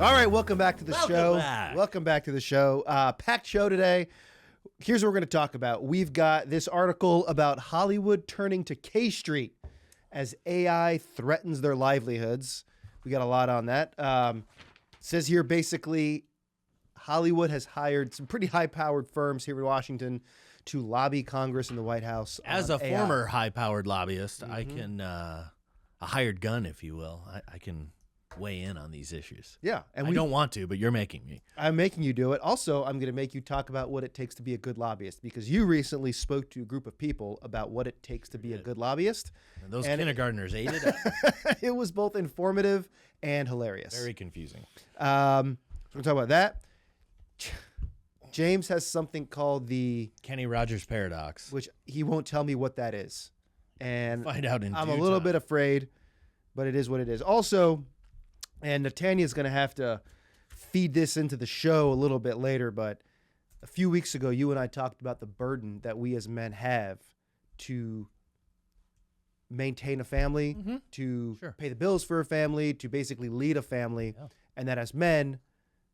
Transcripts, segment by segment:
All right, welcome back to the show. Welcome back to the show. Packed show today. Here's what we're going to talk about. We've got this article about Hollywood turning to K Street as AI threatens their livelihoods. We got a lot on that. It says here basically Hollywood has hired some pretty high-powered firms here in Washington to lobby Congress and the White House. As a former high-powered lobbyist, I can, a hired gun, if you will, I can weigh in on these issues. Yeah. And I don't want to, but you're making me. I'm making you do it. Also, I'm going to make you talk about what it takes to be a good lobbyist, because you recently spoke to a group of people about what it takes to be a good lobbyist. And those kindergartners ate it up. It was both informative and hilarious. Very confusing. So we're going to talk about that. James has something called the Kenny Rogers paradox, which he won't tell me what that is. And find out in I'm due a little time. bit afraid, but it is what it is. Also, and Natania's going to have to feed this into the show a little bit later, but a few weeks ago, you and I talked about the burden that we as men have to maintain a family, to pay the bills for a family, to basically lead a family, and that as men,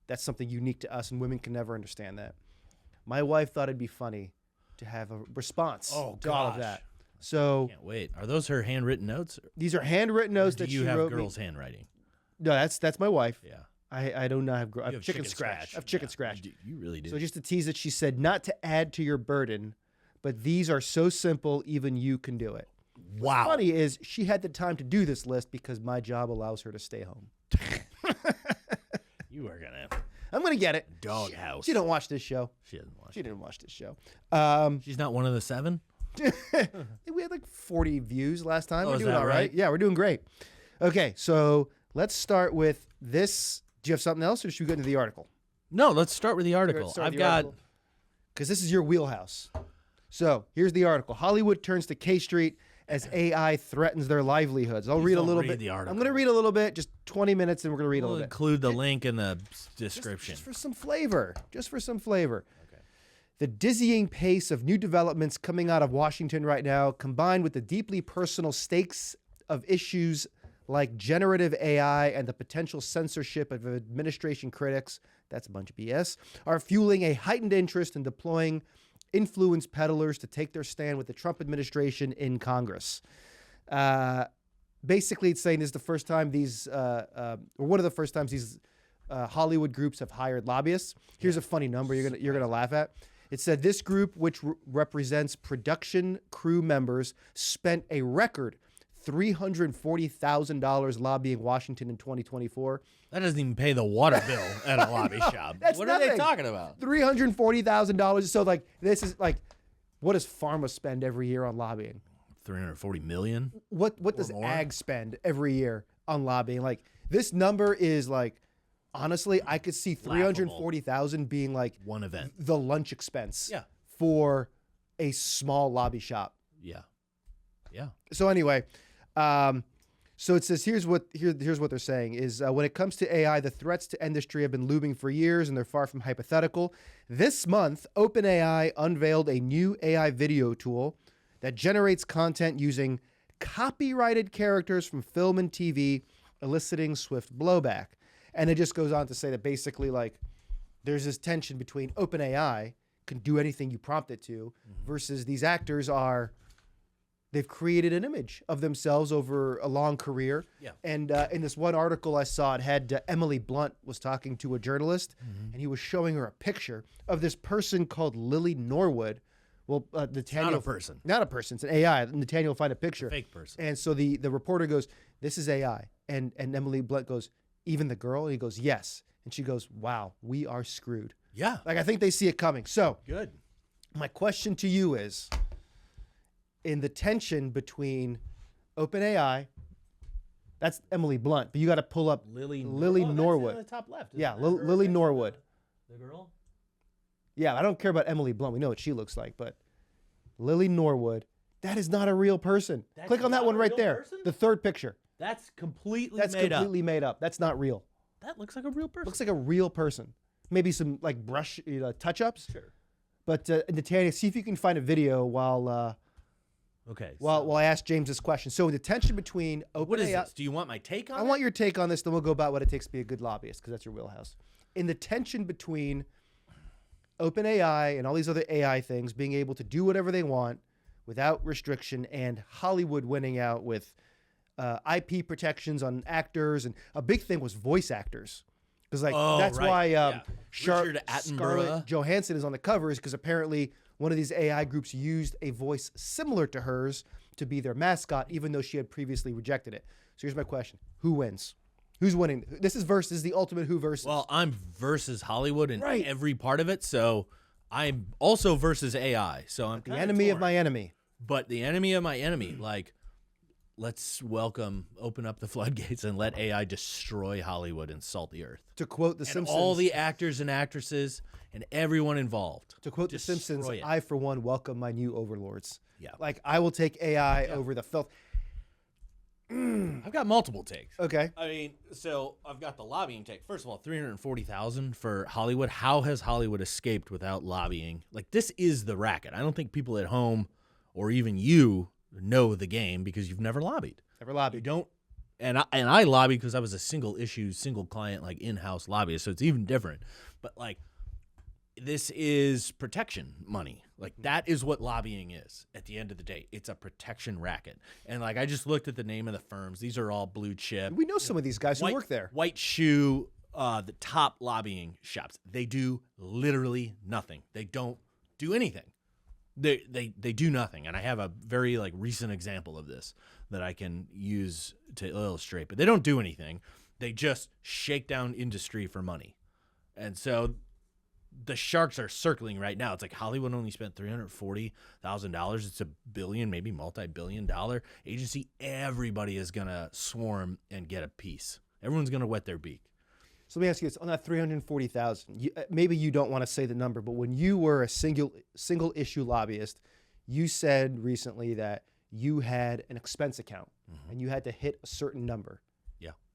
that's something unique to us, and women can never understand that. My wife thought it'd be funny to have a response to all of that. So can't wait. Are those her handwritten notes? These are handwritten notes that she wrote. Do you have girls' handwriting? No, that's my wife. Yeah. I do not have. I have chicken scratch. I have scratch. chicken scratch. You really do. So just to tease it, she said, not to add to your burden, but these are so simple, even you can do it. Wow. What's funny is she had the time to do this list because my job allows her to stay home. You are gonna. I'm gonna get it. Doghouse. She don't watch this show. She doesn't watch. She didn't watch this show. She's not one of the 7. We had like 40 views last time. We're is doing that all right. right? Yeah, we're doing great. Okay, so let's start with this. Do you have something else, or should we get into the article? No, let's start with the article. I've got because this is your wheelhouse. So here's the article. Hollywood turns to K Street as AI threatens their livelihoods. I'll read a little bit. The article. I'm going to read a little bit, just 20 minutes, and we're going to read a We'll little bit. include the link in the description. Just for some flavor. Just for some flavor. Okay. The dizzying pace of new developments coming out of Washington right now, combined with the deeply personal stakes of issues like generative AI and the potential censorship of administration critics, that's a bunch of BS, are fueling a heightened interest in deploying influence peddlers to take their stand with the Trump administration in Congress. Basically, it's saying this is the first time these, or one of the first times these Hollywood groups have hired lobbyists. Here's a funny number you're gonna laugh at. It said this group, which represents production crew members, spent a record $340,000 lobbying Washington in 2024. That doesn't even pay the water bill at a lobby shop. What are they talking about? $340,000. So like this is like, what does pharma spend every year on lobbying? 340 million. What does ag spend every year on lobbying? Like this number is like, honestly, I could see 340,000 being like one event, the lunch expense for a small lobby shop. Yeah. So anyway, so it says here's what they're saying is when it comes to AI, the threats to industry have been looming for years, and they're far from hypothetical. This month, OpenAI unveiled a new AI video tool that generates content using copyrighted characters from film and TV, eliciting swift blowback. And it just goes on to say that basically, like, there's this tension between OpenAI can do anything you prompt it to, versus these actors they've created an image of themselves over a long career. Yeah. And in this one article I saw, it had Emily Blunt was talking to a journalist, and he was showing her a picture of this person called Lily Norwood. Well, Nathaniel, not a person. Not a person. It's an AI. Nathaniel will find a picture. A fake person. And so the reporter goes, "This is AI." And Emily Blunt goes, "Even the girl?" And he goes, "Yes." And she goes, "Wow, we are screwed." Yeah. Like, I think they see it coming. So good. My question to you is, in the tension between OpenAI, that's Emily Blunt, but you got to pull up Lily Norwood. That's on the top left. Yeah, Lily Norwood. The girl? Yeah, I don't care about Emily Blunt. We know what she looks like, but Lily Norwood, that is not a real person. Click on that one right there. Person? The third picture. That's completely made up. That's not real. That looks like a real person. Looks like a real person. Maybe some like brush touch-ups. Sure. But Natalia, see if you can find a video while Okay. Well, I asked James this question. So the tension between what is OpenAI. this? Do you want my take on I want your take on this. Then we'll go about what it takes to be a good lobbyist, because that's your wheelhouse. In the tension between OpenAI and all these other AI things being able to do whatever they want without restriction, and Hollywood winning out with IP protections on actors, and a big thing was voice actors, because that's why Richard Attenborough. Scarlett Johansson is on the cover, is because apparently one of these AI groups used a voice similar to hers to be their mascot, even though she had previously rejected it. So here's my question: who wins? Who's winning? This is the ultimate who versus. Well, I'm versus Hollywood in every part of it, so I'm also versus AI. So I'm the enemy torn. of my enemy. But the enemy of my enemy, like, let's open up the floodgates and let AI destroy Hollywood and salt the earth. To quote The Simpsons, all the actors and actresses and everyone involved. To quote The Simpsons, it. I for one welcome my new overlords. Yeah, like I will take AI over the filth. I've got multiple takes. Okay. I mean, so I've got the lobbying take. First of all, $340,000 for Hollywood. How has Hollywood escaped without lobbying? Like, this is the racket. I don't think people at home or even you know the game because you've never lobbied. Never lobbied. You don't. And I lobbied because I was a single client, like in-house lobbyist. So it's even different. But like, this is protection money. Like, that is what lobbying is at the end of the day. It's a protection racket. And like, I just looked at the name of the firms. These are all blue chip. We know some of these guys who work there. White Shoe, the top lobbying shops. They do literally nothing. They don't do anything. They do nothing. And I have a very like recent example of this that I can use to illustrate. But they don't do anything. They just shake down industry for money. And so the sharks are circling right now. It's like Hollywood only spent $340,000. It's a billion, maybe multi-billion-dollar agency. Everybody is gonna swarm and get a piece. Everyone's gonna wet their beak. So let me ask you this: on that 340,000, maybe you don't want to say the number, but when you were a single issue lobbyist, you said recently that you had an expense account and you had to hit a certain number.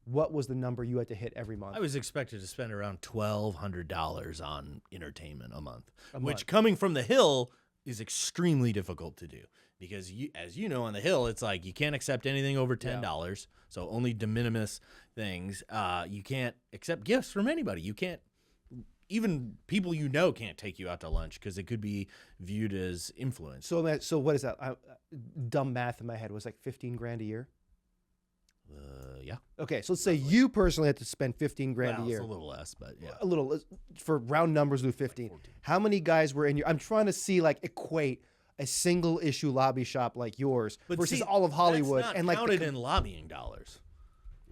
What was the number you had to hit every month? I was expected to spend around $1,200 on entertainment a month, which coming from the Hill is extremely difficult to do because, as you know, on the Hill, it's like you can't accept anything over $10, so only de minimis things. You can't accept gifts from anybody. You can't, even people you know can't take you out to lunch because it could be viewed as influence. So what is that? Dumb math in my head was like $15,000 a year. Yeah. Okay, so let's say you personally had to spend $15,000 a year. It's a little less, but yeah. A little, for round numbers, do 15. How many guys were in your? I'm trying to see like equate a single issue lobby shop like yours versus all of Hollywood, that's not and like counted in lobbying dollars.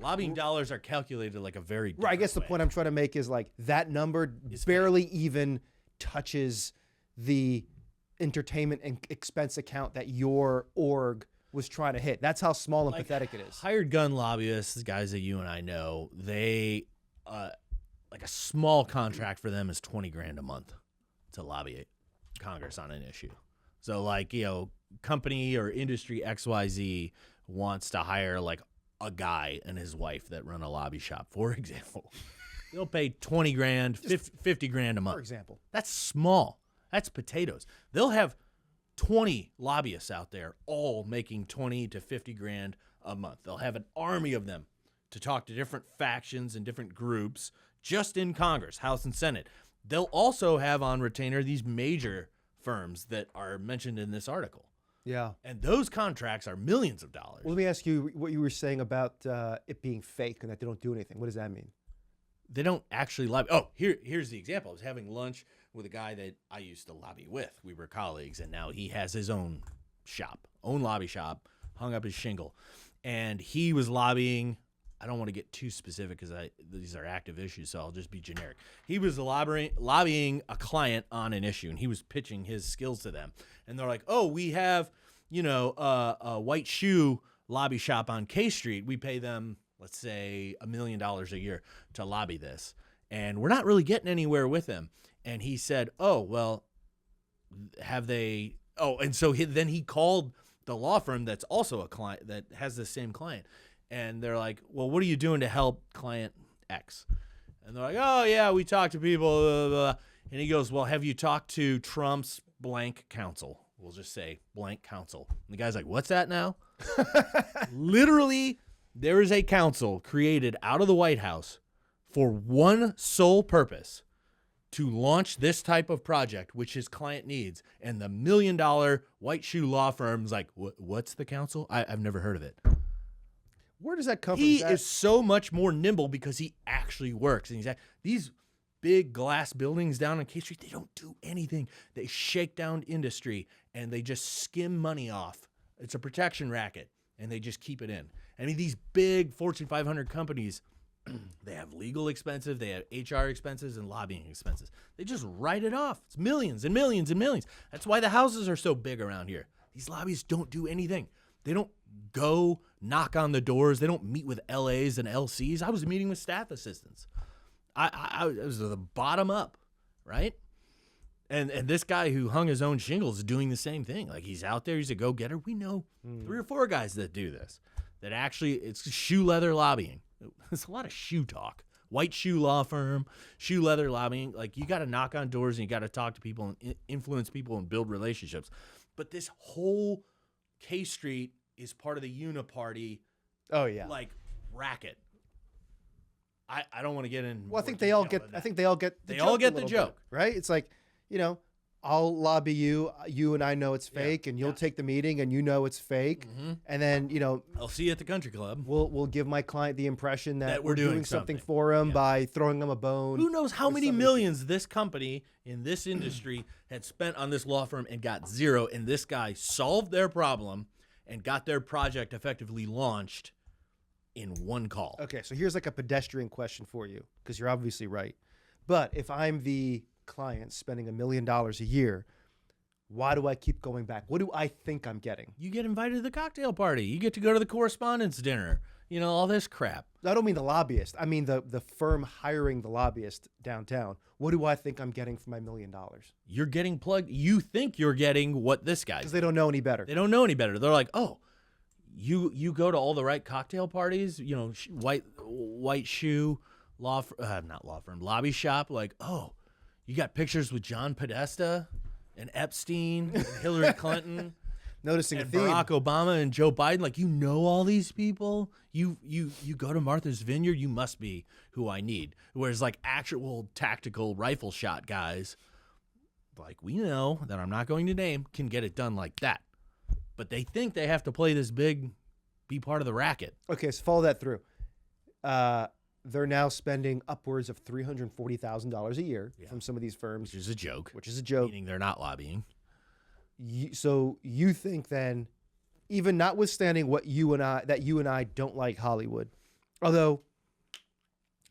Lobbying dollars are calculated like a very right. I guess the way. point I'm trying to make is like that number barely even touches the entertainment and expense account that your org was trying to hit. That's how small and pathetic it is. Hired gun lobbyists, guys that you and I know, they like a small contract for them is $20,000 a month to lobby Congress on an issue. So like, you know, company or industry XYZ wants to hire like a guy and his wife that run a lobby shop, for example. They'll pay $20,000, $50,000 a month. For example. That's small. That's potatoes. They'll have 20 lobbyists out there all making 20 to 50 grand a month. They'll have an army of them to talk to different factions and different groups just in Congress, House and Senate. They'll also have on retainer these major firms that are mentioned in this article. Yeah. And those contracts are millions of dollars. Well, let me ask you what you were saying about it being fake and that they don't do anything. What does that mean? They don't actually lobby. Oh, here's the example. I was having lunch with a guy that I used to lobby with. We were colleagues, and now he has his own lobby shop, hung up his shingle. And he was lobbying. I don't want to get too specific because these are active issues, so I'll just be generic. He was lobbying a client on an issue, and he was pitching his skills to them. And they're like, oh, we have, a White Shoe lobby shop on K Street. We pay them, let's say, $1 million a year to lobby this. And we're not really getting anywhere with them. And he said, oh, well, have they? Oh, and so then he called the law firm that's also a client that has the same client. And they're like, well, what are you doing to help client X? And they're like, oh, yeah, we talk to people. Blah, blah, blah. And he goes, well, have you talked to Trump's blank counsel? we'll just say blank council. And the guy's like, what's that now? Literally, there is a council created out of the White House for one sole purpose, to launch this type of project, which his client needs. And the $1 million white shoe law firm's like, what's the council? I've never heard of it. Where does that come from? He is so much more nimble because he actually works. And these big glass buildings down on K Street, they don't do anything. They shake down industry and they just skim money off. It's a protection racket and they just keep it in. I mean, these big Fortune 500 companies, they have legal expenses, they have HR expenses and lobbying expenses. They just write it off. It's millions and millions and millions. That's why the houses are so big around here. These lobbyists don't do anything. They don't go knock on the doors. They don't meet with LAs and LCs. I was meeting with staff assistants. I was the bottom up, right? And this guy who hung his own shingles is doing the same thing. Like, he's out there. He's a go-getter. We know 3 or 4 guys that do this. That actually, it's shoe leather lobbying. There's a lot of shoe talk. White shoe law firm, shoe leather lobbying. Like, you got to knock on doors and you got to talk to people and influence people and build relationships. But this whole K Street is part of the Uniparty. Oh yeah, like racket. I don't want to get in. Well, I think they all get. I think they all get. They all get the joke, right? It's like, I'll lobby you. You and I know it's fake, and you'll take the meeting, and you know it's fake, and then I'll see you at the country club. We'll give my client the impression that we're doing something for him by throwing him a bone. Who knows how many millions this company in this industry had spent on this law firm and got zero, and this guy solved their problem and got their project effectively launched in one call. Okay, so here's like a pedestrian question for you, because you're obviously right. But if I'm the client spending $1 million a year, why do I keep going back? What do I think I'm getting? You get invited to the cocktail party. You get to go to the correspondence dinner. All this crap. I don't mean the lobbyist. I mean the firm hiring the lobbyist downtown. What do I think I'm getting for my $1 million? You're getting plugged. You think you're getting what this guy. Because they don't know any better. They don't know any better. They're like, oh, you go to all the right cocktail parties. White shoe not law firm, lobby shop. Like, oh, you got pictures with John Podesta and Epstein and Hillary Clinton. Noticing and a theme. Barack Obama and Joe Biden. Like, all these people. You go to Martha's Vineyard, you must be who I need. Whereas like actual tactical rifle shot guys, like we know that I'm not going to name, can get it done like that. But they think they have to play this big, be part of the racket. Okay, so follow that through. They're now spending upwards of $340,000 a year from some of these firms. Which is a joke. Meaning they're not lobbying. So you think then, even notwithstanding that you and I don't like Hollywood, although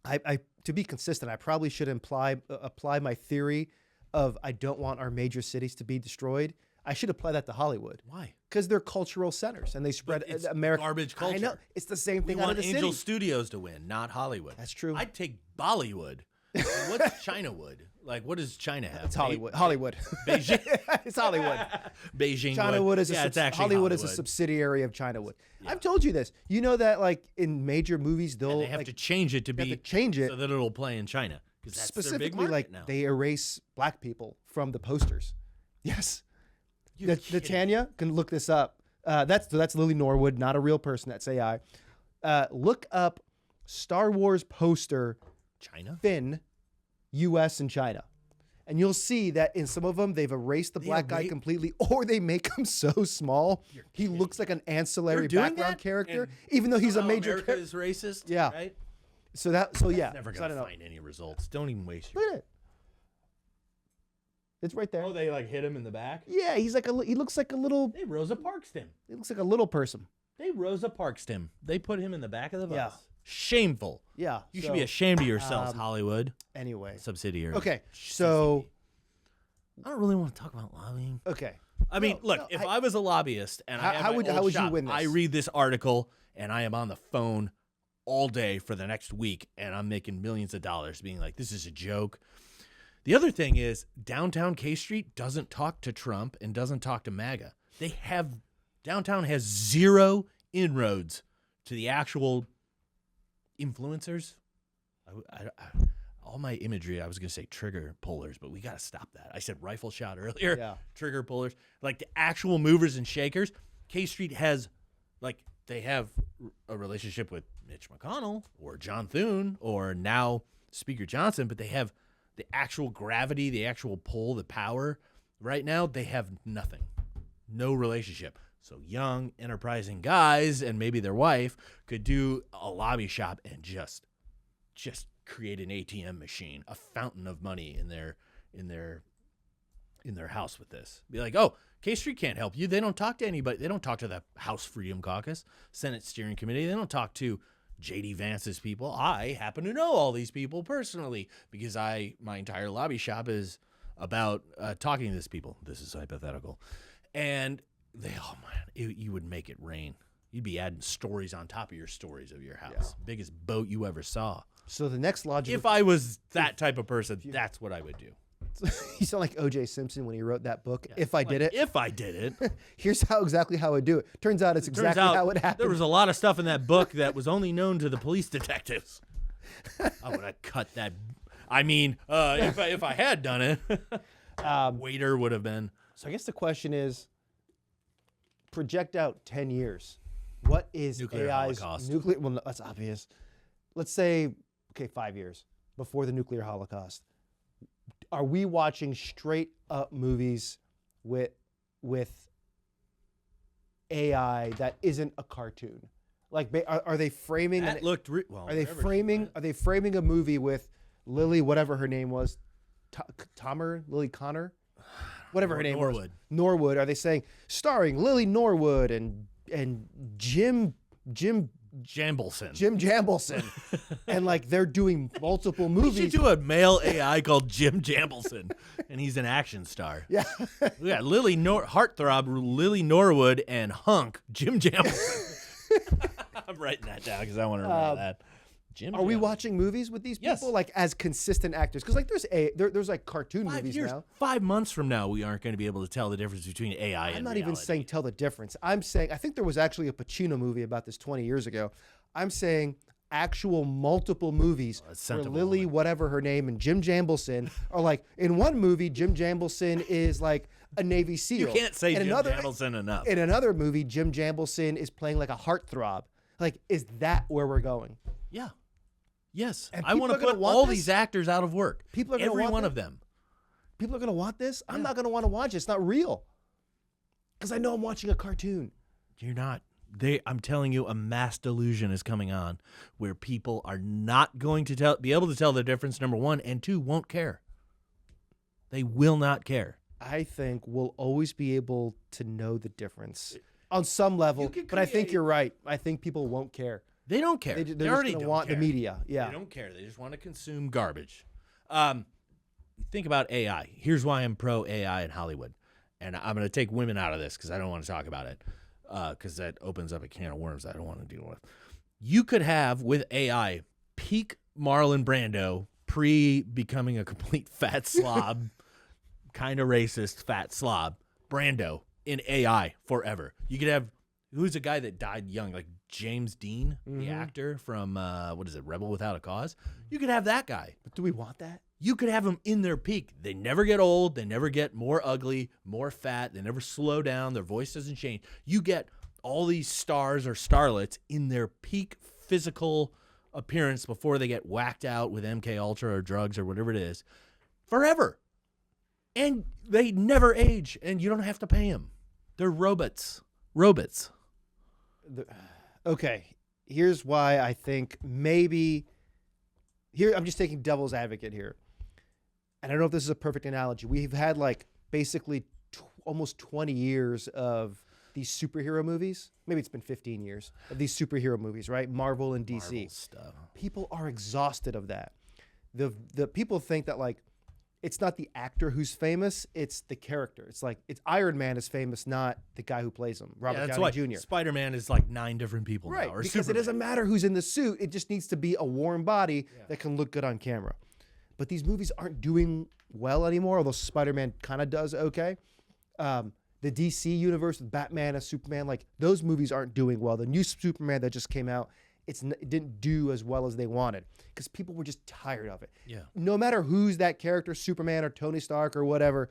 I to be consistent, I probably should apply my theory of I don't want our major cities to be destroyed. I should apply that to Hollywood. Why? Because they're cultural centers and they spread American garbage culture. I know it's the same thing. We want out of the Angel city. Studios to win, not Hollywood. That's true. I'd take Bollywood. What's Chinawood? Like, what does China have? It's Hollywood. Hollywood. Beijing. It's Hollywood. Beijing. Chinawood is Hollywood is a subsidiary of Chinawood. Yeah. I've told you this. You know that like in major movies they have to change it so that it'll play in China, because that's specifically their big market like now. they erase black people from the posters. Yes. Tanya can look this up. That's Lily Norwood, not a real person. That's AI. Look up Star Wars poster. China? Finn, U.S. and China. And you'll see that in some of them, they've erased the black guy completely, or they make him so small, he looks like an ancillary background character, even though he's a major character. America is racist, yeah. Right? So yeah. Never going to find any results. Don't even waste your Look at it. It's right there. Oh, they like hit him in the back? Yeah, he looks like a little... They Rosa Parksed him. He looks like a little person. They Rosa Parksed him. They put him in the back of the bus. Yeah. Shameful. Yeah. You should be ashamed of yourselves, Hollywood. Anyway. Subsidiary. Okay, so... I don't really want to talk about lobbying. Okay. I mean, if I was a lobbyist and how would you win this? I read this article and I am on the phone all day for the next week and I'm making millions of dollars being like, this is a joke. The other thing is downtown K Street doesn't talk to Trump and doesn't talk to MAGA. Downtown has zero inroads to the actual influencers. all my imagery, I was going to say trigger pullers, but we got to stop that. I said rifle shot earlier. Yeah. Trigger pullers. Like the actual movers and shakers. K Street has, like, they have a relationship with Mitch McConnell or John Thune or now Speaker Johnson, but they have the actual gravity, the actual pull, the power. Right now, they have nothing. No relationship. So young, enterprising guys and maybe their wife could do a lobby shop and just create an ATM machine, a fountain of money in their house with this. Be like, oh, K Street can't help you. They don't talk to anybody. They don't talk to the House Freedom Caucus, Senate Steering Committee. They don't talk to JD Vance's people. I happen to know all these people personally because my entire lobby shop is about talking to these people. This is hypothetical. And you would make it rain. You'd be adding stories on top of your stories of your house. Yeah. Biggest boat you ever saw. So the next logical... If I was that type of person, that's what I would do. You sound like O.J. Simpson when he wrote that book, yeah, If I Did It. If I did it. Here's exactly how I would do it. Turns out it's exactly how it happened. There was a lot of stuff in that book that was only known to the police detectives. I would have cut that. I mean, if I had done it, waiter would have been. So I guess the question is, project out 10 years. What is nuclear AI's holocaust? Nuclear? Well, no, that's obvious. Let's say, 5 years before the nuclear holocaust. Are we watching straight up movies with AI that isn't a cartoon? Like, are they framing? That looked well. Are they framing a movie with Lily, whatever her name was, Lily Connor, whatever her name was, Norwood? Are they saying starring Lily Norwood and Jim Jambleson, and like they're doing multiple movies? You should do a male AI called Jim Jambleson, and he's an action star. Yeah, we got heartthrob Lily Norwood and hunk Jim Jambleson. I'm writing that down because I want to remember that. Are we watching movies with these people like as consistent actors? Because like there's like cartoon movies now. 5 months from now, we aren't going to be able to tell the difference between AI and I'm not reality. even saying tell the difference. I'm saying I think there was actually a Pacino movie about this 20 years ago. I'm saying actual multiple movies where Lily, whatever her name, and Jim Jambleson are like in one movie. Jim Jambleson is like a Navy SEAL. You can't say Jim Jambleson enough. In another movie, Jim Jambleson is playing like a heartthrob. Like, is that where we're going? Yeah. Yes, and I want to put all these actors out of work. People are going to want every one of them. People are going to want this. Yeah. I'm not going to want to watch it. It's not real because I know I'm watching a cartoon. You're not. I'm telling you, a mass delusion is coming on where people are not going to be able to tell the difference. Number one, and two, won't care. They will not care. I think we'll always be able to know the difference on some level, but I think you're right. I think people won't care. They don't care. They already don't want the media. Yeah, they don't care. They just want to consume garbage. Think about AI. Here's why I'm pro AI in Hollywood, and I'm going to take women out of this because I don't want to talk about it because that opens up a can of worms I don't want to deal with. You could have with AI peak Marlon Brando pre-becoming a complete fat slob, kind of racist fat slob Brando in AI forever. You could have who's a guy that died young, like James Dean, the actor from, Rebel Without a Cause? You could have that guy. But do we want that? You could have them in their peak. They never get old. They never get more ugly, more fat. They never slow down. Their voice doesn't change. You get all these stars or starlets in their peak physical appearance before they get whacked out with MK Ultra or drugs or whatever it is forever. And they never age, and you don't have to pay them. They're robots. Okay, here's why I think maybe here I'm just taking devil's advocate here. And I don't know if this is a perfect analogy. We've had like basically almost 20 years of these superhero movies. Maybe it's been 15 years of these superhero movies, right? Marvel and DC. Marvel stuff. People are exhausted of that. The people think that like it's not the actor who's famous, it's the character. It's like it's Iron Man is famous, not the guy who plays him, Robert Downey Jr. Spider-Man is like 9 different people right, now. Or because Superman. It doesn't matter who's in the suit. It just needs to be a warm body that can look good on camera. But these movies aren't doing well anymore, although Spider-Man kind of does okay. The DC universe with Batman and Superman, like those movies aren't doing well. The new Superman that just came out it didn't do as well as they wanted because people were just tired of it. Yeah. No matter who's that character, Superman or Tony Stark or whatever,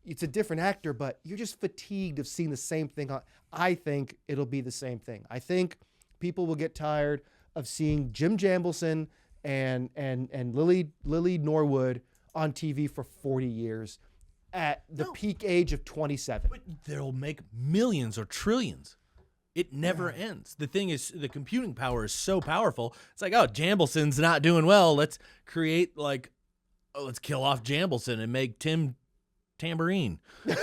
it's a different actor, but you're just fatigued of seeing the same thing. I think it'll be the same thing. I think people will get tired of seeing Jim Jambleson and Lily Norwood on TV for 40 years at the peak age of 27. But they'll make millions or trillions. It never ends. The thing is, the computing power is so powerful. It's like, oh, Jambleson's not doing well. Let's create let's kill off Jambleson and make Timmy Tambourine is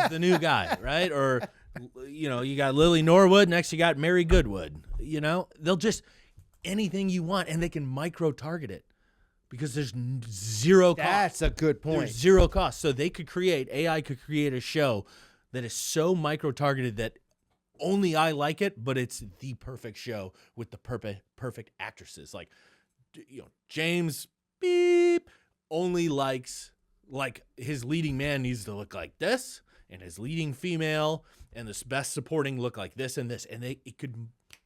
the new guy, right? Or, you got Lily Norwood. Next, you got Mary Goodwood. They'll just anything you want, and they can micro-target it because there's zero cost. That's a good point. There's zero cost. So AI could create a show that is so micro-targeted that only I like it, but it's the perfect show with the perfect actresses. Like, James Beep only likes, his leading man needs to look like this, and his leading female and the best supporting look like this and this, and it could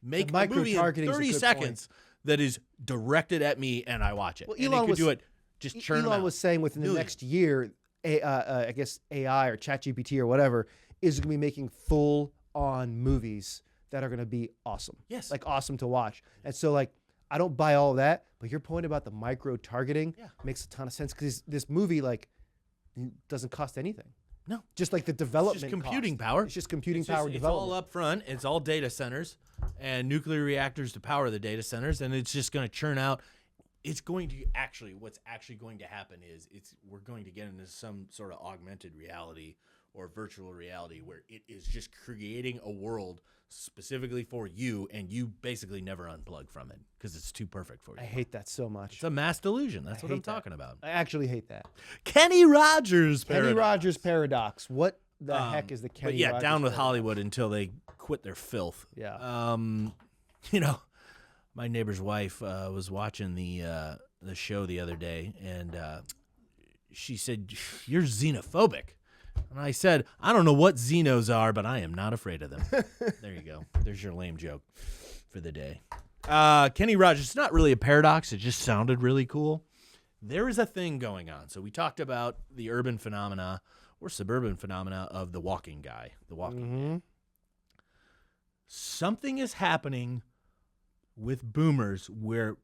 make a movie in 30 seconds that is directed at me, and I watch it. Well, and they could do it just churn them Elon out. was saying within the next year, I guess AI or ChatGPT or whatever is going to be making full-on movies that are going to be awesome. Yes. Awesome to watch. And so, I don't buy all of that, but your point about the micro-targeting makes a ton of sense because this movie, doesn't cost anything. No. Just the development It's just computing cost. power. It's just computing It's power development. It's all up front. It's all data centers and nuclear reactors to power the data centers, and it's just going to churn out. It's going to what's actually going to happen is we're going to get into some sort of augmented reality or virtual reality where it is just creating a world specifically for you, and you basically never unplug from it because it's too perfect for you. I hate that so much. It's a mass delusion. That's what I'm talking about. I actually hate that. Kenny Rogers paradox. Kenny Rogers paradox. What the heck is the Kenny Rogers down with paradox? Hollywood until they quit their filth. Yeah. My neighbor's wife was watching the show the other day, and she said, "You're xenophobic." And I said, "I don't know what xenos are, but I am not afraid of them." There you go. There's your lame joke for the day. Kenny Rogers, it's not really a paradox. It just sounded really cool. There is a thing going on. So we talked about the urban phenomena or suburban phenomena of the walking guy, the walking guy. Something is happening with boomers where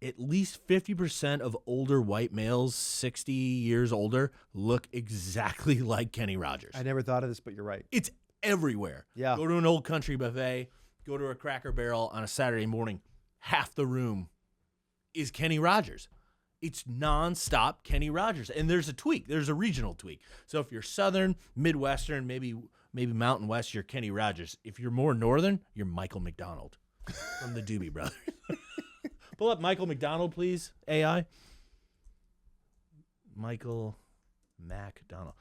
at least 50% of older white males, 60 years older, look exactly like Kenny Rogers. I never thought of this, but you're right. It's everywhere. Yeah. Go to an old country buffet, go to a Cracker Barrel on a Saturday morning, half the room is Kenny Rogers. It's nonstop Kenny Rogers. And there's a tweak. There's a regional tweak. So if you're Southern, Midwestern, maybe Mountain West, you're Kenny Rogers. If you're more Northern, you're Michael McDonald from the Doobie Brothers. Pull up Michael McDonald, please, AI. Michael McDonald.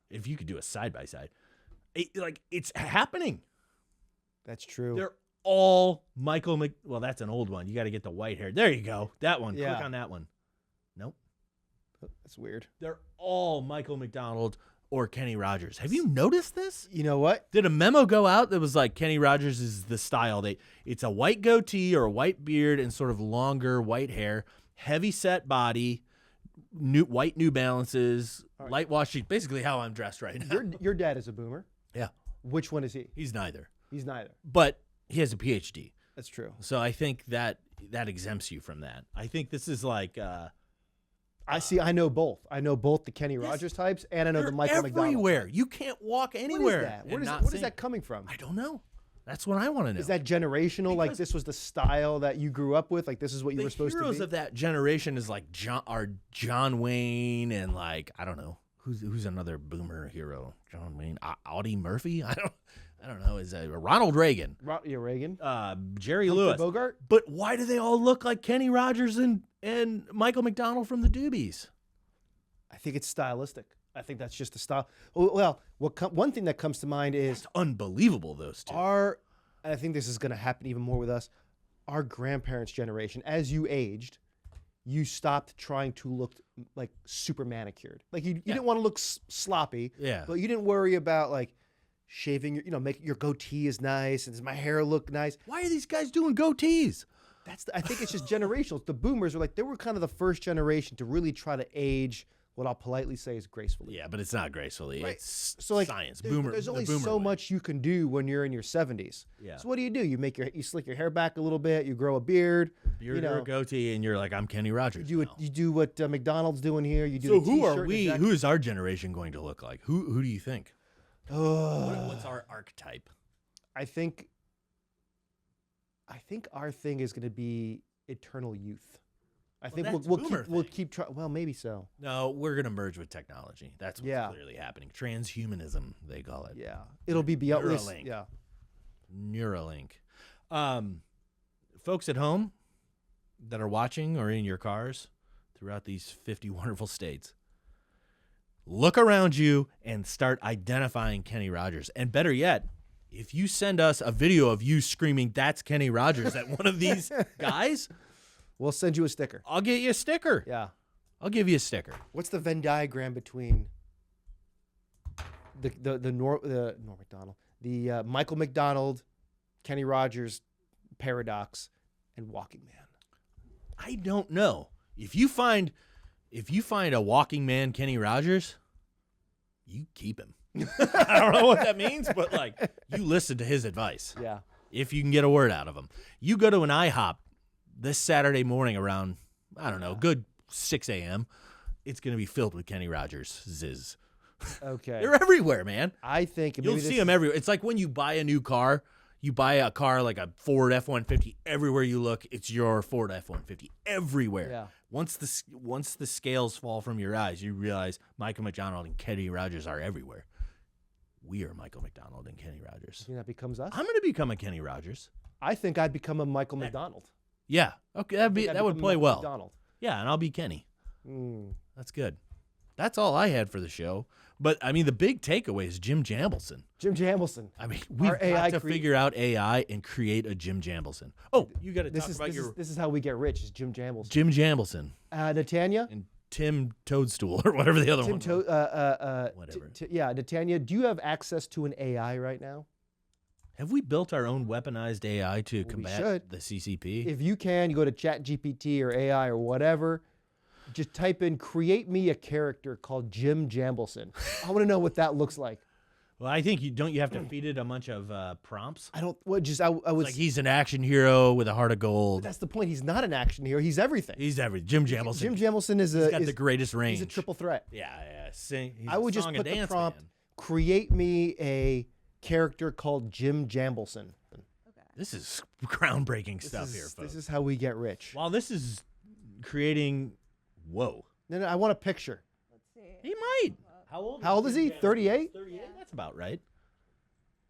If you could do a side-by-side. It's happening. That's true. They're all well, that's an old one. You got to get the white hair. There you go. That one. Yeah. Click on that one. Nope. That's weird. They're all Michael McDonald or Kenny Rogers. Have you noticed this? You know what? Did a memo go out that was like Kenny Rogers is the style? It's a white goatee or a white beard and sort of longer white hair, heavy set body, white New Balances, light wash sheet. Basically how I'm dressed right now. Your dad is a boomer. Yeah. Which one is he? He's neither. He's neither. But he has a PhD. That's true. So I think that exempts you from that. I think this is like I know both. I know both the Kenny Rogers types, and I know the Michael McDonald. Everywhere. You can't walk anywhere. What is that coming from? I don't know. That's what I want to know. Is that generational? Because this was the style that you grew up with? This is what you were supposed to be? The heroes of that generation is John Wayne and I don't know. Who's another boomer hero? John Wayne? Audie Murphy? I don't know. Is that Ronald Reagan? Reagan? Jerry Humphrey Lewis. Bogart? But why do they all look like Kenny Rogers and Michael McDonald from the Doobies? I think it's stylistic. I think that's just the style. Well, one thing that comes to mind is it's unbelievable. Those two. And I think this is going to happen even more with us. Our grandparents' generation, as you aged, you stopped trying to look super manicured. You didn't want to look sloppy. Yeah. But you didn't worry about shaving your, make your goatee is nice, and does my hair look nice? Why are these guys doing goatees? I think it's just generational. The boomers are like, they were kind of the first generation to really try to age what I'll politely say is gracefully. Yeah, but it's not gracefully. Right. It's So like science. there's only so much you can do when you're in your 70s. Yeah. So what do? You slick your hair back a little bit, you grow a beard, Beard or a goatee, and you're like, I'm Kenny Rogers. you do what McDonald's doing here. You do. So the who are t-shirt we? and Who is our generation going to look like? Who do you think? What's our archetype? I think our thing is going to be eternal youth. I think that's we'll keep trying. Well, maybe so. No, we're gonna merge with technology. That's what's Yeah. clearly happening. Transhumanism, they call it. Yeah, it'll be beyond this. Neuralink. Yeah, Neuralink. Folks at home that are watching or in your cars throughout these 50 wonderful states, look around you and start identifying Kenny Rogers. And better yet, if you send us a video of you screaming, "That's Kenny Rogers," at one of these guys, we'll send you a sticker. I'll get you a sticker. Yeah. I'll give you a sticker. What's the Venn diagram between the Norm Macdonald, the Michael McDonald, Kenny Rogers paradox, and Walking Man? I don't know. If you find a walking man Kenny Rogers, you keep him. I don't know what that means, but like you listen to his advice. Yeah. If you can get a word out of him. You go to an IHOP this Saturday morning around, I don't know, good 6 a.m. It's going to be filled with Kenny Rogers. Ziz. Okay. They're everywhere, man. I think You'll see them everywhere. It's like when you buy a new car. You buy a car like a Ford F-150. Everywhere you look, it's your Ford F-150. Everywhere. Yeah. Once the scales fall from your eyes, you realize Michael McDonald and Kenny Rogers are everywhere. We are Michael McDonald and Kenny Rogers. You think that becomes us? I'm going to become a Kenny Rogers. I think I'd become a Michael McDonald. Yeah. Okay. That would play well. McDonald. Yeah, and I'll be Kenny. Mm. That's good. That's all I had for the show. But, I mean, the big takeaway is Jim Jambleson. Jim Jambleson. I mean, we've got to figure out AI and create a Jim Jambleson. Oh, you got to talk about This is how we get rich, is Jim Jambleson. Jim Jambleson. Natanya? And Tim Toadstool or whatever the other one was. Whatever. Yeah, Natanya, do you have access to an AI right now? Have we built our own weaponized AI to combat the CCP? If you can, you go to ChatGPT or AI or whatever. Just type in, create me a character called Jim Jambleson. I want to know what that looks like. Well, I think you have to feed it a bunch of prompts. I don't. Well, just I was like he's an action hero with a heart of gold. But that's the point. He's not an action hero. He's everything. He's everything. Jim Jambleson. Jim Jambleson is he's got the greatest range. He's a triple threat. Yeah. He's I would just put the prompt, create me a character called Jim Jambleson. Okay. This is groundbreaking stuff here, folks. This is how we get rich. While this is creating. Whoa. No, I want a picture. Let's see. He might. How old is he? 38? 38? Yeah. That's about right.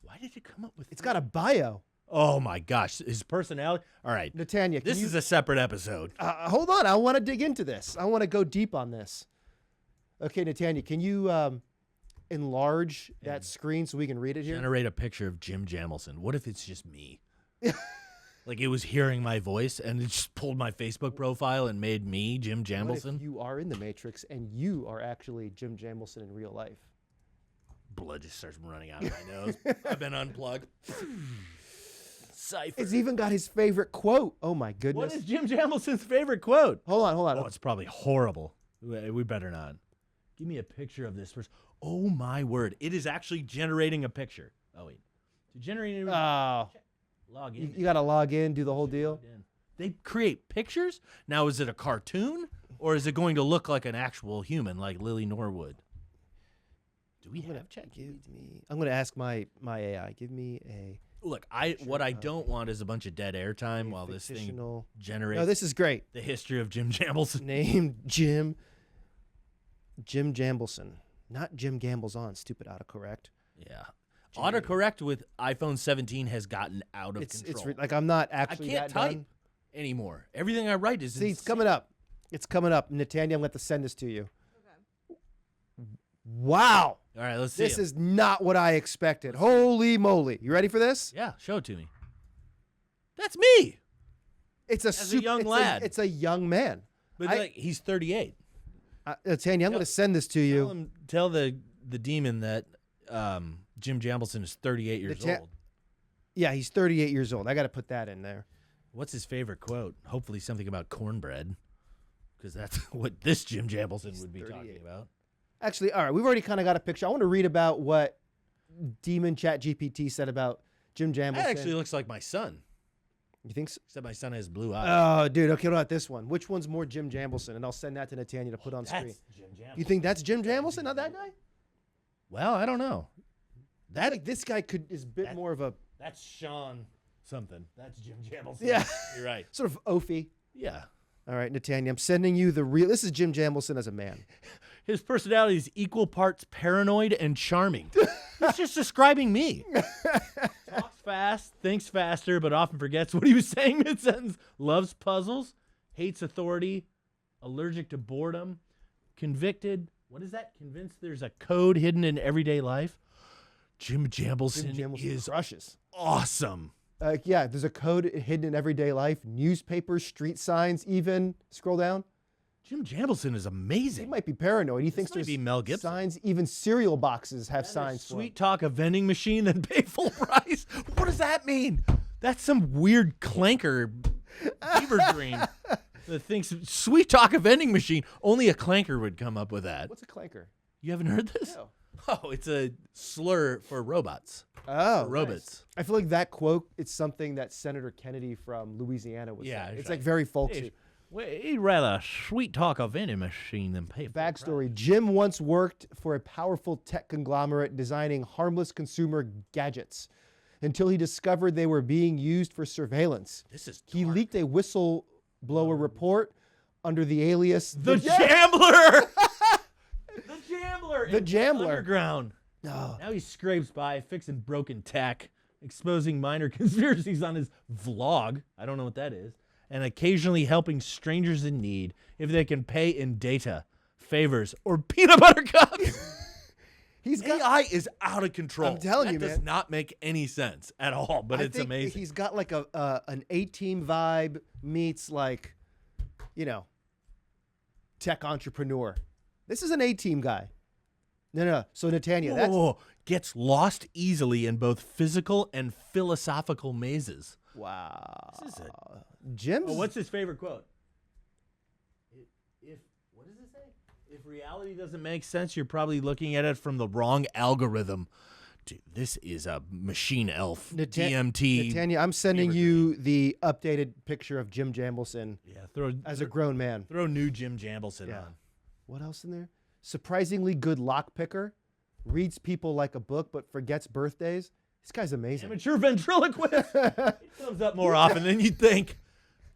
Why did you come up with It's got a bio. Oh, my gosh. His personality. All right. Natanya, this is a separate episode. Hold on. I want to dig into this. I want to go deep on this. Okay, Natanya, can you enlarge that screen so we can read it here? Generate a picture of Jim Jambleson. What if it's just me? Like it was hearing my voice and it just pulled my Facebook profile and made me Jim Jambleson? What if you are in the Matrix and you are actually Jim Jambleson in real life? Blood just starts running out of my nose. I've been unplugged. Cypher. It's even got his favorite quote. Oh, my goodness. What is Jim Jambleson's favorite quote? Hold on. Oh, it's probably horrible. We better not. Give me a picture of this first. Oh, my word. It is actually generating a picture. Oh, wait. To generate log in. You got to log in, do the whole deal. They create pictures? Now, is it a cartoon? Or is it going to look like an actual human, like Lily Norwood? Do we have ChatGPT? I'm going to ask my AI. Give me a... Look, what I don't want is a bunch of dead air time while this thing generates. No, this is great. The history of Jim Jambleson. Named Jim Jambleson. Not Jim Gambles on. Stupid autocorrect. Yeah. Autocorrect with iPhone 17 has gotten out of control. It's like I'm not actually I can't type anymore. Everything I write is it's coming up. It's coming up. Natanya, I'm going to have to send this to you. Okay. Wow. All right, let's see. This is not what I expected. Holy moly. You ready for this? Yeah, show it to me. That's me. It's a young lad. It's a young man. But he's 38. Natanya, I'm going to send this to you. Tell the demon that Jim Jambleson is 38 years old. Yeah, he's 38 years old. I got to put that in there. What's his favorite quote? Hopefully something about cornbread, because that's what this Jim Jambleson would be talking about. Actually, all right, we've already kind of got a picture. I want to read about what Demon Chat GPT said about Jim Jambleson. That actually looks like my son. You think so? Except my son has blue eyes. Oh, dude. Okay, what about this one? Which one's more Jim Jambleson? And I'll send that to Natanya to put on screen. Jim Jambleson. You think that's Jim Jambleson, not that guy? Well, I don't know. That like this guy is a bit more of a. That's Sean something. That's Jim Jambleson. Yeah, you're right. Sort of oafy. Yeah. All right, Natanya, I'm sending you the real. This is Jim Jambleson as a man. His personality is equal parts paranoid and charming. He's just describing me. Talks fast, thinks faster, but often forgets what he was saying mid-sentence. Loves puzzles, hates authority, allergic to boredom, convicted. What is that? Convinced there's a code hidden in everyday life. Jim Jambleson is crushes. Awesome. Yeah, there's a code hidden in everyday life. Newspapers, street signs, even. Scroll down. Jim Jambleson is amazing. He might be paranoid. He thinks might there's be Mel Gibson. Signs. Even cereal boxes have signs. Sweet talk a vending machine then pay full price. What does that mean? That's some weird clanker fever dream that thinks sweet talk a vending machine. Only a clanker would come up with that. What's a clanker? You haven't heard this? No. Oh, it's a slur for robots. Oh, robots. Nice. I feel like that quote, it's something that Senator Kennedy from Louisiana would say. It's like very folksy. He'd rather sweet talk a vending machine than pay. Backstory: Jim once worked for a powerful tech conglomerate designing harmless consumer gadgets until he discovered they were being used for surveillance. This is dark. He leaked a whistleblower report under the alias The Jambler. The Jambler. The Jambler. Underground. No. Now he scrapes by fixing broken tech, exposing minor conspiracies on his vlog. I don't know what that is. And occasionally helping strangers in need if they can pay in data, favors, or peanut butter cups. AI is out of control. I'm telling you, man. That does not make any sense at all, but it's amazing. He's got like an A-team vibe meets like, tech entrepreneur. This is an A-team guy. No. So Natanya, gets lost easily in both physical and philosophical mazes. Wow. This is it. Jim's. Oh, what's his favorite quote? What does it say? If reality doesn't make sense, you're probably looking at it from the wrong algorithm. Dude, this is a machine elf. DMT. Natanya, I'm sending you the updated picture of Jim Jambleson. Yeah, as a grown man. Throw new Jim Jambleson on. What else in there? Surprisingly good lock picker. Reads people like a book, but forgets birthdays. This guy's amazing. Amateur ventriloquist. He comes up more often than you'd think.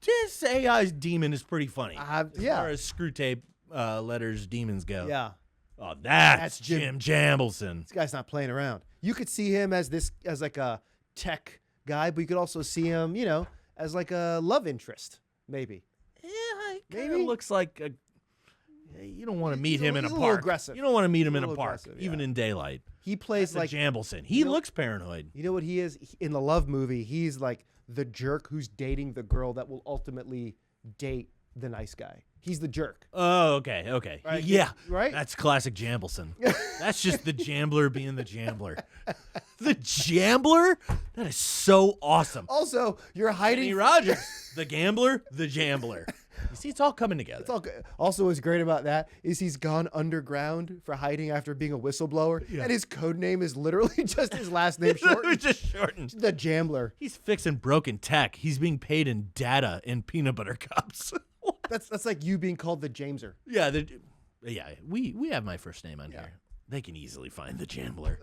This AI's demon is pretty funny. As far as screw tape letters demons go. Yeah. Oh, that's Jim Jambleson. This guy's not playing around. You could see him as like a tech guy, but you could also see him, as like a love interest, maybe. Yeah, he kind of looks like a. You don't want to meet him in a park. A little aggressive. You don't want to meet him in a park, yeah. even in daylight. He plays like Jambleson. He looks paranoid. You know what he is? In the Love movie, he's like the jerk who's dating the girl that will ultimately date the nice guy. He's the jerk. Oh, okay. Right? Yeah. Right? That's classic Jambleson. That's just the Jambler being the Jambler. The Jambler? That is so awesome. Also, you're hiding. Kenny Rogers. The Gambler, the Jambler. You see, it's all coming together. It's all good. Also, what's great about that is he's gone underground for hiding after being a whistleblower, and his code name is literally just his last name shortened. Just shortened. The Jambler. He's fixing broken tech. He's being paid in data in peanut butter cups. That's like you being called the Jameser. Yeah, we have my first name on here. They can easily find the Jambler.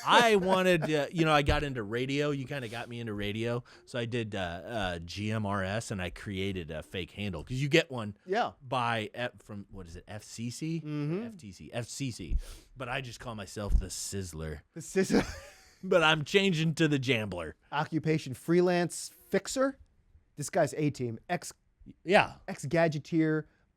I wanted, I got into radio. You kind of got me into radio. So I did GMRS, and I created a fake handle. Because you get one from, what is it, FCC? Mm-hmm. FCC. But I just call myself the Sizzler. The Sizzler. But I'm changing to the Jambler. Occupation freelance fixer. This guy's A-team. Ex-gadgeteer.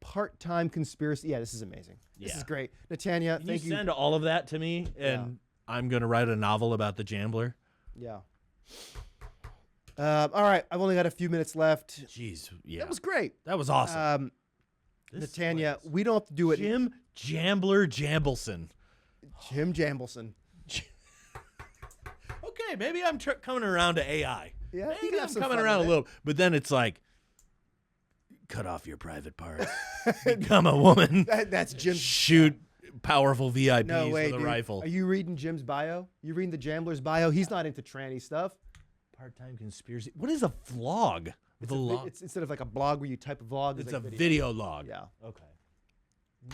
Part-time conspiracy. Yeah, this is amazing. This is great. Natanya, thank you. Send all of that to me, and I'm going to write a novel about the Jambler. Yeah. All right. I've only got a few minutes left. Jeez. Yeah. That was great. That was awesome. Natanya, we don't have to do it. Jim Jambler Jambleson. Jim Jambleson. hey, maybe I'm coming around to AI. Yeah, you can maybe have I'm some coming fun around a with it. little. But then it's like, cut off your private parts. Become a woman. That's Jim's. Shoot powerful VIPs No way, with a dude. rifle. Are you reading Jim's bio? You reading the Jambler's bio? He's not into tranny stuff. Part-time conspiracy. What is a vlog? It's instead of like a blog where you type a vlog. It's like a video log. Yeah. Okay.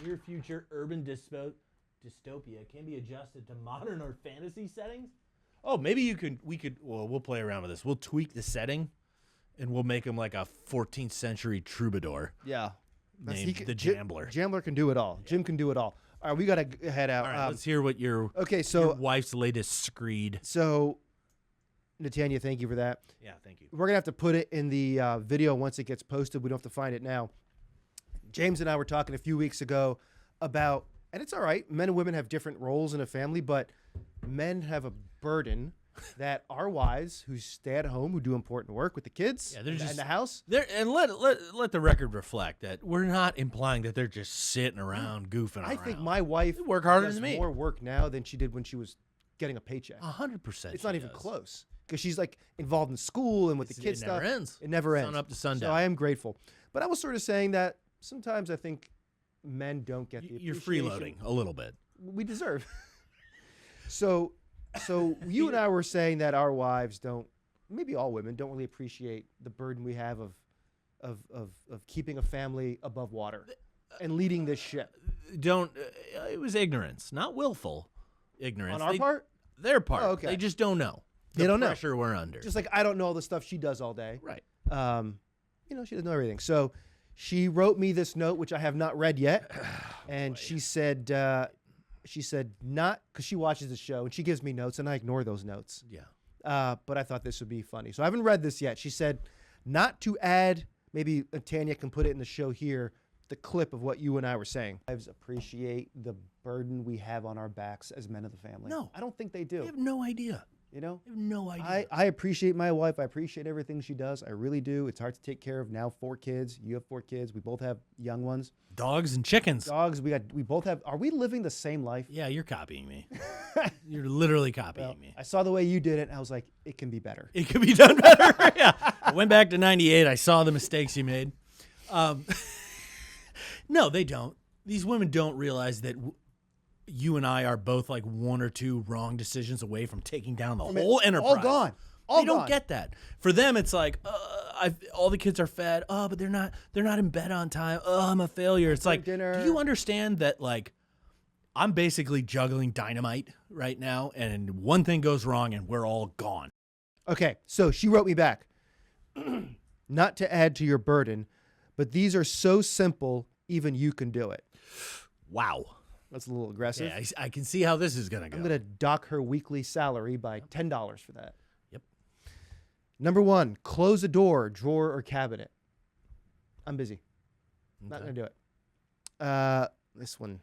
Near future urban dystopia can be adjusted to modern or fantasy settings. Oh, maybe we'll play around with this. We'll tweak the setting, and we'll make him like a 14th century troubadour. Yeah. Named the Jambler. Jambler can do it all. Jim can do it all. All right, we gotta head out. All right, let's hear what your wife's latest screed. So, Netanya, thank you for that. Yeah, thank you. We're gonna have to put it in the video once it gets posted. We don't have to find it now. James and I were talking a few weeks ago about, and it's all right, men and women have different roles in a family, but men have a burden that our wives who stay at home, who do important work with the kids and the house. And let the record reflect that we're not implying that they're just sitting around goofing around. I think my wife work harder does than me. more work now than she did when she was getting a paycheck. 100%. It's not even close because she's like involved in school and with the kids stuff. It never ends. It never ends. Sun up to sundown. So I am grateful. But I was sort of saying that sometimes I think men don't get the You're appreciation freeloading a little bit. we deserve. So you and I were saying that our wives don't, maybe all women don't really appreciate the burden we have of keeping a family above water and leading this ship. It was ignorance, not willful ignorance. On our part? Their part. Oh, okay. They just don't know. They don't know. The pressure we're under. Just like I don't know all the stuff she does all day. Right. She doesn't know everything. So she wrote me this note, which I have not read yet. And she said not, because she watches the show and she gives me notes and I ignore those notes. Yeah. But I thought this would be funny. So I haven't read this yet. She said not to add, maybe Tanya can put it in the show here, the clip of what you and I were saying. Wives appreciate the burden we have on our backs as men of the family. No. I don't think they do. They have no idea. You know? They have no idea. I appreciate my wife. I appreciate everything she does. I really do. It's hard to take care of now 4 kids. You have 4 kids. We both have young ones. Dogs and chickens. Dogs. We both have. Are we living the same life? Yeah, you're copying me. You're literally copying me. I saw the way you did it, and I was like, it can be better. It could be done better. Yeah. I went back to 98. I saw the mistakes you made. No, they don't. These women don't realize that you and I are both like 1 or 2 wrong decisions away from taking down the whole enterprise. All gone. All they don't get that. For them, it's like, all the kids are fed. Oh, but they're not in bed on time. Oh, I'm a failure. It's like, dinner. Do you understand that? Like, I'm basically juggling dynamite right now, and one thing goes wrong, and we're all gone. Okay, so she wrote me back. Not to add to your burden, but these are so simple, even you can do it. Wow. That's a little aggressive. Yeah, I can see how this is going to go. I'm going to dock her weekly salary by $10 for that. Yep. Number 1, close a door, drawer, or cabinet. I'm busy. Okay. Not going to do it. This one,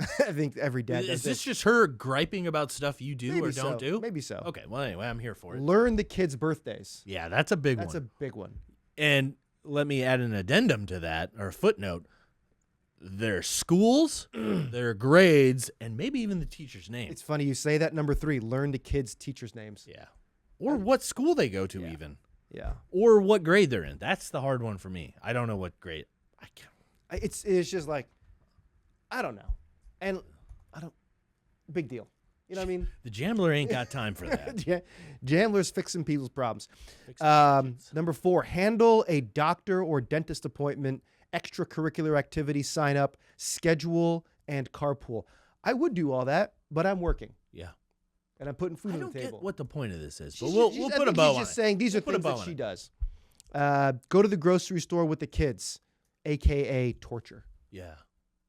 I think every dad does Is this just her griping about stuff you do Maybe or don't so. do? Maybe so. Okay, well, anyway, I'm here for it. Learn the kids' birthdays. Yeah, that's a big one. That's a big one. And let me add an addendum to that, or a footnote. Their schools, their grades, and maybe even the teacher's name. It's funny you say that. Number 3, learn the kids' teachers' names. Yeah. Or what school they go to even. Yeah. Or what grade they're in. That's the hard one for me. I don't know what grade. I can't. It's just like, I don't know. And big deal. You know what I mean? The Jambler ain't got time for that. Jambler's fixing people's problems. Fixing Number 4, handle a doctor or dentist appointment, extracurricular activity sign up, schedule, and carpool. I would do all that, but I'm working. Yeah. And I'm putting food I on don't the table. get what the point of this is, but She's we'll put a bow on it. She's just saying these are We'll put a things bow that on she it. does. Go to the grocery store with the kids, a.k.a. torture. Yeah.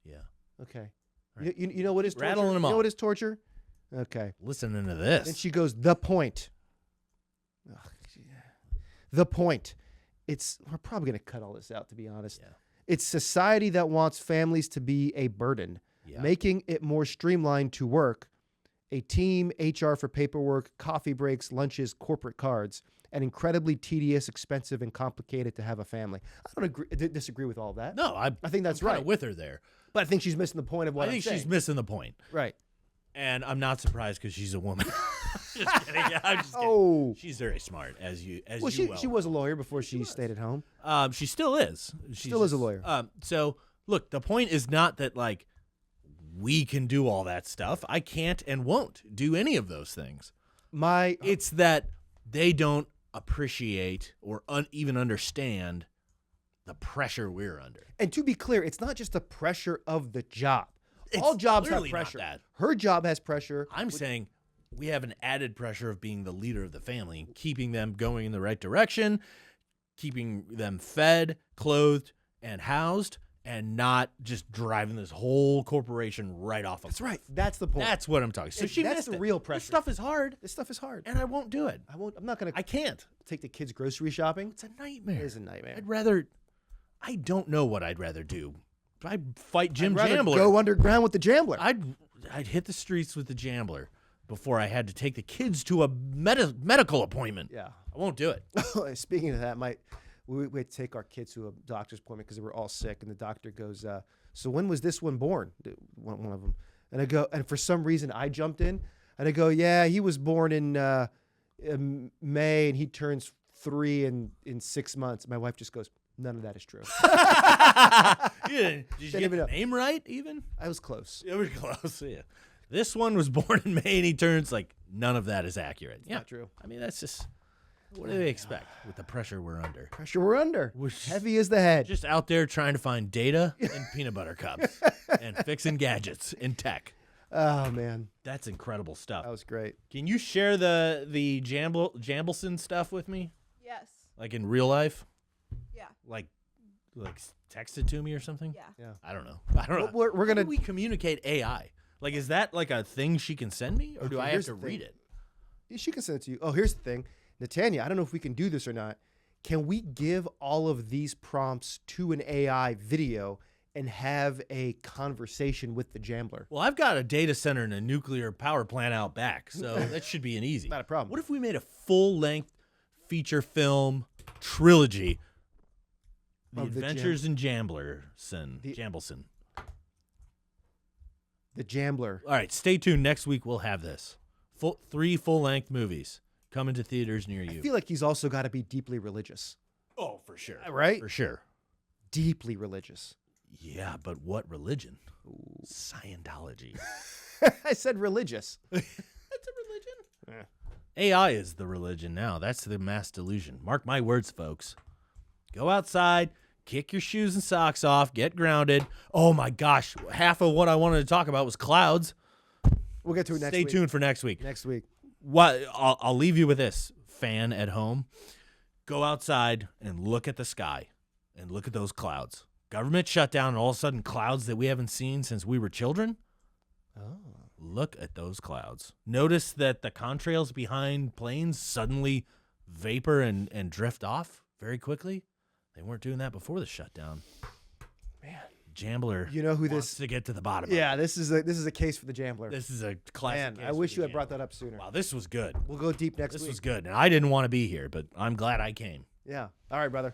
Yeah. Okay. Right. You know what is torture? Rattling them You know off. what is torture? Okay. Listening to this. Then she goes, the point. Ugh, the point. We're probably going to cut all this out, to be honest. Yeah. It's society that wants families to be a burden, making it more streamlined to work, a team, HR for paperwork, coffee breaks, lunches, corporate cards, and incredibly tedious, expensive, and complicated to have a family. I don't disagree with all of that. No, I think that's I'm kinda right. with her there. But I think she's missing the point of what I think I'm saying. she's missing the point. Right. And I'm not surprised because she's a woman. Just kidding. Yeah, I'm just kidding. Oh. She's very smart, as you Well, she well was a lawyer before she stayed at home. She still is. Still is a lawyer. So look, the point is not that like we can do all that stuff. I can't and won't do any of those things. It's that they don't appreciate or even understand the pressure we're under. And to be clear, it's not just the pressure of the job. All jobs have clearly not pressure. that. Her job has pressure. I'm saying we have an added pressure of being the leader of the family, keeping them going in the right direction, keeping them fed, clothed, and housed, and not just driving this whole corporation right off of. That's right. That's the point. That's what I'm talking. So she that's missed the it. real pressure. This stuff is hard, This stuff is hard. and I won't do it. I'm not going I to can't. take the kids grocery shopping. It's a nightmare. It is a nightmare. I don't know what I'd rather do. I'd fight Jim I'd rather Jambler. go underground with the Jambler. I'd hit the streets with the Jambler before I had to take the kids to a medical appointment. Yeah. I won't do it. Speaking of that, we had to take our kids to a doctor's appointment because they were all sick, and the doctor goes, so when was this one born? One of them. And I go, and for some reason I jumped in, and I go, yeah, he was born in May, and he turns 3 in 6 months. My wife just goes, none of that is true. Did you get the name right even? I was close. It was close, yeah. This one was born in May and he turns like none of that is accurate. Not true. I mean, that's just, what do they expect with the pressure we're under? Pressure we're under. We're Heavy as the head. just out there trying to find data and peanut butter cups and fixing gadgets in tech. Oh, man. That's incredible stuff. That was great. Can you share the Jambleson stuff with me? Yes. Like in real life? Yeah. Like text it to me or something? Yeah. I don't know. We're We're How gonna. do we communicate AI? Like, is that like a thing she can send me, or do Okay, I have here's to the thing. read it? She can send it to you. Oh, here's the thing, Netanya. I don't know if we can do this or not. Can we give all of these prompts to an AI video and have a conversation with the Jambler? Well, I've got a data center and a nuclear power plant out back, so that should be an easy. Not a problem. What if we made a full-length feature film trilogy? The Of the Adventures in Jambleson. The Jambler. All right, stay tuned. Next week we'll have this. 3 full-length movies coming to theaters near you. I feel like he's also got to be deeply religious. Oh, for sure. Right? For sure. Deeply religious. Yeah, but what religion? Scientology. I said religious. That's a religion. AI is the religion now. That's the mass delusion. Mark my words, folks. Go outside, kick your shoes and socks off, get grounded. Oh my gosh, half of what I wanted to talk about was clouds. We'll get to it next Stay week. tuned for next week. Next week. What I'll leave you with this, fan at home. Go outside and look at the sky and look at those clouds. Government shutdown and all of a sudden clouds that we haven't seen since we were children. Oh. Look at those clouds. Notice that the contrails behind planes suddenly vapor and drift off very quickly. They weren't doing that before the shutdown. Man. Jambler. You know who wants this? to get to the bottom of Yeah, it. this is a case for the Jambler. This is a classic. Man, I wish you had brought that up sooner. Wow, this was good. We'll go deep next This week. was good. And I didn't want to be here, but I'm glad I came. Yeah. All right, brother.